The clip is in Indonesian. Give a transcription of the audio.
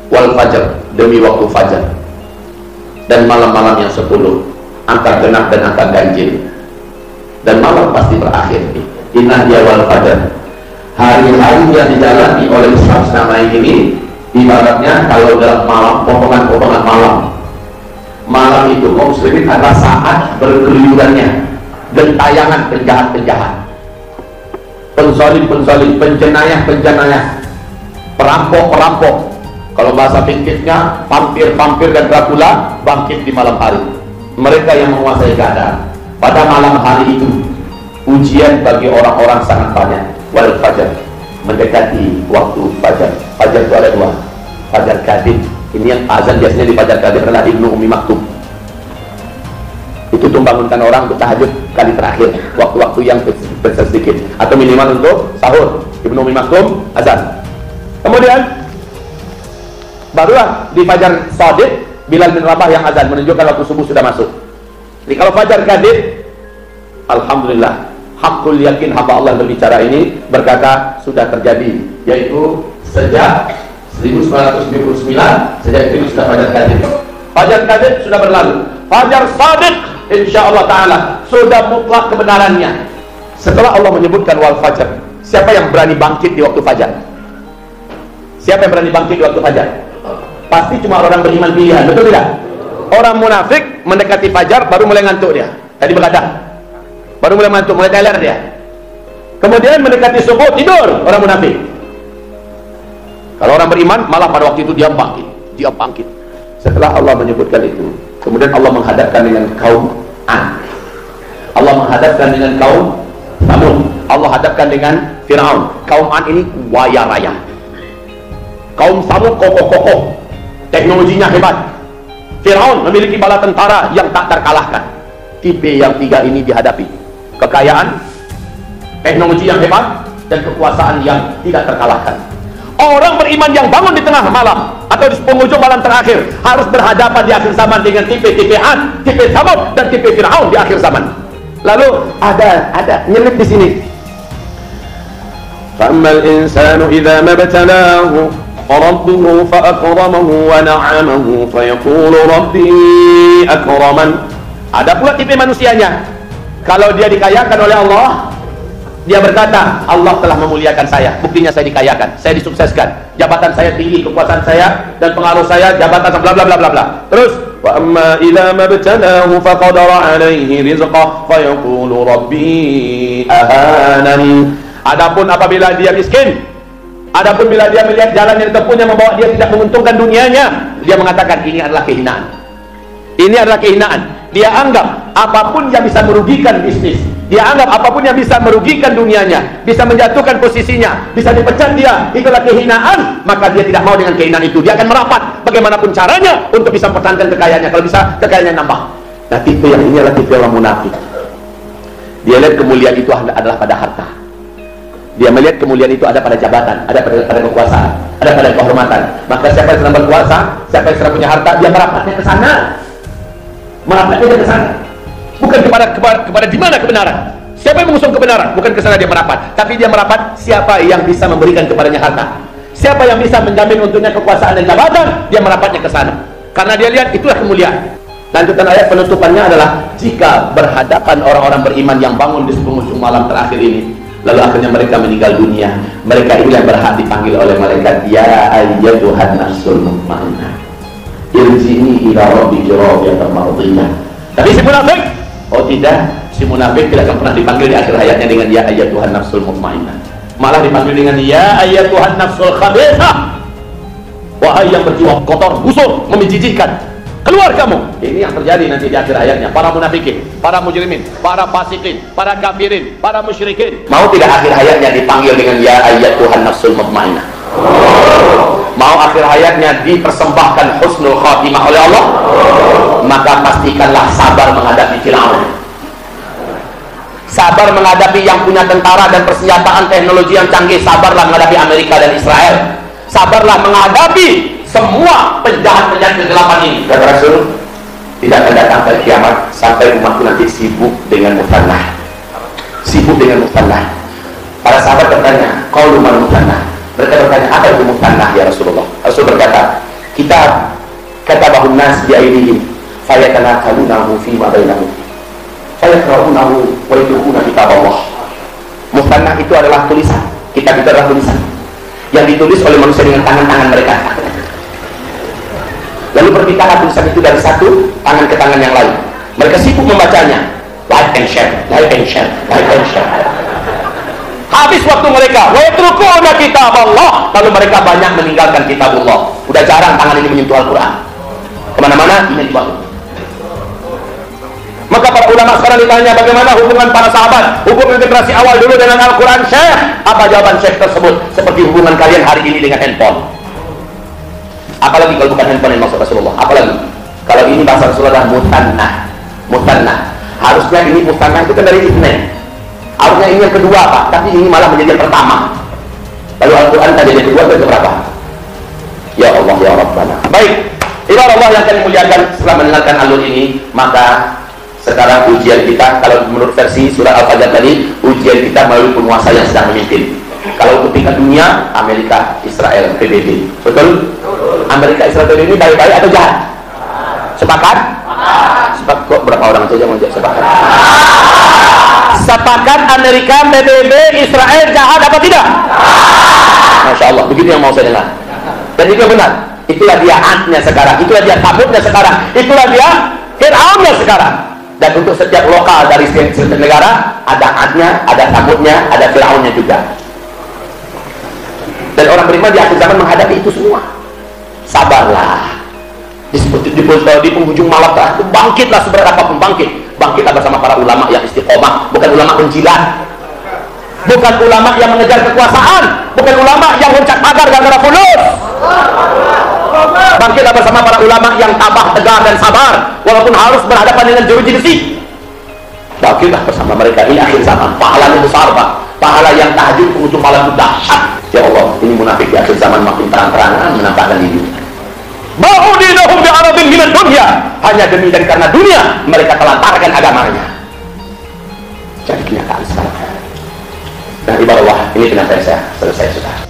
wal fajar, demi waktu fajar, dan malam-malam yang 10, angka genap dan angka ganjil, dan malam pasti berakhir. Inna dia wal fajar, hari-hari yang dijalani oleh Islam selama ini ibaratnya kalau dalam malam, potongan-potongan malam itu kaum muslimin adalah saat berkeluyurannya gentayangan penjahat-penjahat, penzalim-penzalim, penjenayah-penjenayah, perampok-perampok. Kalau bahasa fikihnya, vampir-vampir dan Dracula bangkit di malam hari. Mereka yang menguasai keadaan. Pada malam hari itu, ujian bagi orang-orang sangat banyak. Wal fajar, mendekati waktu fajar. Fajar itu ada dua. Fajar kadib, ini yang azan biasanya di fajar kadib adalah Ibnu Ummi Maktum. Itu membangunkan orang untuk tahajud kali terakhir, waktu-waktu yang besar sedikit, atau minimal untuk sahur. Ibnu Ummi Maktum azan. Kemudian barulah di fajar shadiq Bilal bin Rabah yang azan, menunjukkan waktu subuh sudah masuk. Jadi kalau fajar kadib, alhamdulillah, hakul yakin hamba Allah berbicara ini berkata sudah terjadi, yaitu sejak 1979, sejak itu sudah fajar kadib. Fajar kadib sudah berlalu. Fajar shadiq insyaallah taala sudah mutlak kebenarannya. Setelah Allah menyebutkan wal fajar, siapa yang berani bangkit di waktu fajar? Siapa yang berani bangkit di waktu fajar? Pasti cuma orang beriman pilihan, betul tidak? Orang munafik mendekati fajar baru mulai ngantuk dia. Tadi begadang, baru mulai ngantuk, mulai teler dia. Kemudian mendekati subuh tidur orang munafik. Kalau orang beriman malah pada waktu itu dia bangkit. Setelah Allah menyebutkan itu, kemudian Allah menghadapkan dengan kaum Ad, Allah menghadapkan dengan kaum Samud, Allah hadapkan dengan Fir'aun. Kaum Ad ini waya raya, kaum Samud kokoh-kokoh, teknologinya hebat. Fir'aun memiliki bala tentara yang tak terkalahkan. Tipe yang tiga ini dihadapi, kekayaan, teknologi yang hebat, dan kekuasaan yang tidak terkalahkan. Orang beriman yang bangun di tengah malam atau di penghujung malam terakhir harus berhadapan di akhir zaman dengan tipe-tipe Ad, tipe Samud, dan tipe Fir'aun di akhir zaman. Lalu ada nyelip di sini. Fa'ammal insanu idza mabtalahu rabbuhu fa'akramahu wa na'amahu fayaqulu rabbi akraman. Ada pula tipe manusianya. Kalau dia dikayakan oleh Allah, dia berkata, Allah telah memuliakan saya, buktinya saya dikayakan, saya disukseskan, jabatan saya tinggi, kekuasaan saya dan pengaruh saya, jabatan bla bla bla bla bla. Terus, wa amma idza mabtalahu faqadara alaihi rizqah fayaqulu rabbi ahanan. Adapun apabila dia miskin, adapun bila dia melihat jalan yang ditempuhnya membawa dia tidak menguntungkan dunianya, dia mengatakan ini adalah kehinaan. Ini adalah kehinaan. Dia anggap apapun yang bisa merugikan bisnis, dia anggap apapun yang bisa merugikan dunianya, bisa menjatuhkan posisinya, bisa dipecat dia, itulah kehinaan. Maka dia tidak mau dengan kehinaan itu. Dia akan merapat bagaimanapun caranya untuk bisa mempertahankan kekayaannya. Kalau bisa kekayaannya nambah. Nah, tipe yang ini adalah tipe orang munafik. Dia lihat kemuliaan itu adalah pada harta. Dia melihat kemuliaan itu ada pada jabatan, ada pada kekuasaan, ada pada kehormatan. Maka siapa yang sedang berkuasa, siapa yang sedang punya harta, dia merapatnya ke sana. Merapatnya ke sana. Bukan kepada di mana kebenaran. Siapa yang mengusung kebenaran? Bukan ke sana dia merapat, tapi dia merapat siapa yang bisa memberikan kepadanya harta. Siapa yang bisa menjamin untuknya kekuasaan dan jabatan, dia merapatnya ke sana. Karena dia lihat itulah kemuliaan. Lanjutan ayat penutupannya adalah jika berhadapan orang-orang beriman yang bangun di penghujung malam terakhir ini, lalu akhirnya mereka meninggal dunia, mereka inilah berhak dipanggil oleh malaikat, ya ayyatuhan nafsul mutmainnah irji'i ila rabbiki radiyatan mardiyah. Tapi si munafik, oh tidak, si munafik tidak akan pernah dipanggil di akhir hayatnya dengan ya ayyatuhan nafsul mutmainnah, malah dipanggil dengan ya ayyatuhan nafsul khabithah, wahai yang berjiwa kotor, busuk, menjijikkan, keluar kamu. Ini yang terjadi nanti di akhir hayatnya. Para munafikin, para mujrimin, para fasikin, para kafirin, para musyrikin. Mau tidak akhir hayatnya dipanggil dengan ya ayyatuhan nafsul mutmainnah? Mau akhir hayatnya dipersembahkan husnul khatimah oleh Allah? Maka pastikanlah sabar menghadapi Fir'aun, sabar menghadapi yang punya tentara dan persenjataan teknologi yang canggih, sabarlah menghadapi Amerika dan Israel, sabarlah menghadapi semua penjahat-penjahat kegelapan ini. Kata Rasul, tidak akan datang ke kiamat sampai umatku nanti sibuk dengan mutannah, sibuk dengan mutannah. Para sahabat bertanya, qaulu man mutannah? Mereka bertanya, apa itu mutannah ya Rasulullah? Rasul berkata, kitab katabahu nas bi aydihim fayatanakalunahu fi ma bainahum fayakraunahu wa yadkhuluna kitab Allah. Musannaf itu adalah tulisan, kitab itu adalah tulisan yang ditulis oleh manusia dengan tangan-tangan mereka. Lalu berpindah tulisan itu dari satu tangan ke tangan yang lain. Mereka sibuk membacanya, like and share, like and share, like and share. Habis waktu mereka, wa yatrukuna kitab Allah, lalu mereka banyak meninggalkan kitab Allah. Udah jarang tangan ini menyentuh Al-Quran. Kemana-mana ini dibawa. Maka para ulama sekarang ditanya bagaimana hubungan para sahabat, hubungan generasi awal dulu dengan Al-Quran. Syekh, apa jawaban Syekh tersebut? Seperti hubungan kalian hari ini dengan handphone. Apalagi kalau bukan handphone yang maksud Rasulullah. Apalagi kalau ini bahasa Rasulullah mutannah. Mutannah. Harusnya ini mutannah itu kan dari isnin. Harusnya ini yang kedua Pak, tapi ini malah menjadi yang pertama. Lalu Al-Quran tadi yang kedua itu berapa? Ya Allah ya Rabbana. Baik, ibarat Allah yang kami muliakan, setelah mendengarkan alur ini, maka sekarang ujian kita, kalau menurut versi surah Al-Fajr tadi, ujian kita melalui penguasa yang sedang memimpin. Kalau untuk tingkat dunia, Amerika, Israel, PBB. Betul? Amerika, Israel, PBB ini baik-baik atau jahat? Sepakat? Sepakat. Kok berapa orang saja mau sepakat? Sepakat Amerika, PBB, Israel jahat apa tidak? Masya Allah, begitu yang mau saya dengar. Dan itu benar. Itulah dia Ad-nya sekarang, itulah dia Thamud-nya sekarang, itulah dia Fir'aun-nya sekarang. Dan untuk setiap lokal dari setiap negara ada Ad-nya, ada Thamud-nya, ada Fir'aun-nya juga. Dan orang beriman di akhir zaman menghadapi itu semua. Sabarlah. Di penghujung malam itu bangkitlah seberapa pun bangkit. Bangkitlah bersama para ulama yang istiqomah, bukan ulama penjilat, bukan ulama yang mengejar kekuasaan, bukan ulama yang loncat pagar gara-gara fulus. Bangkitlah bersama para ulama yang tabah, tegar dan sabar walaupun harus berhadapan dengan jeruji besi. Bangkitlah bersama mereka. Ini akhir zaman, pahalanya besar Pak. Pahala yang tahajud penghujung malam itu dahsyat. Ya Allah, ini munafik di akhir zaman makin terang-terangan menampakkan diri. Ba'udinahum bi'aradin minad dunya, hanya demi dan karena dunia mereka telantarkan agamanya. Jadi kenyataan sekarang. Nah ibarat Allah, ini penyampaian saya selesai sudah.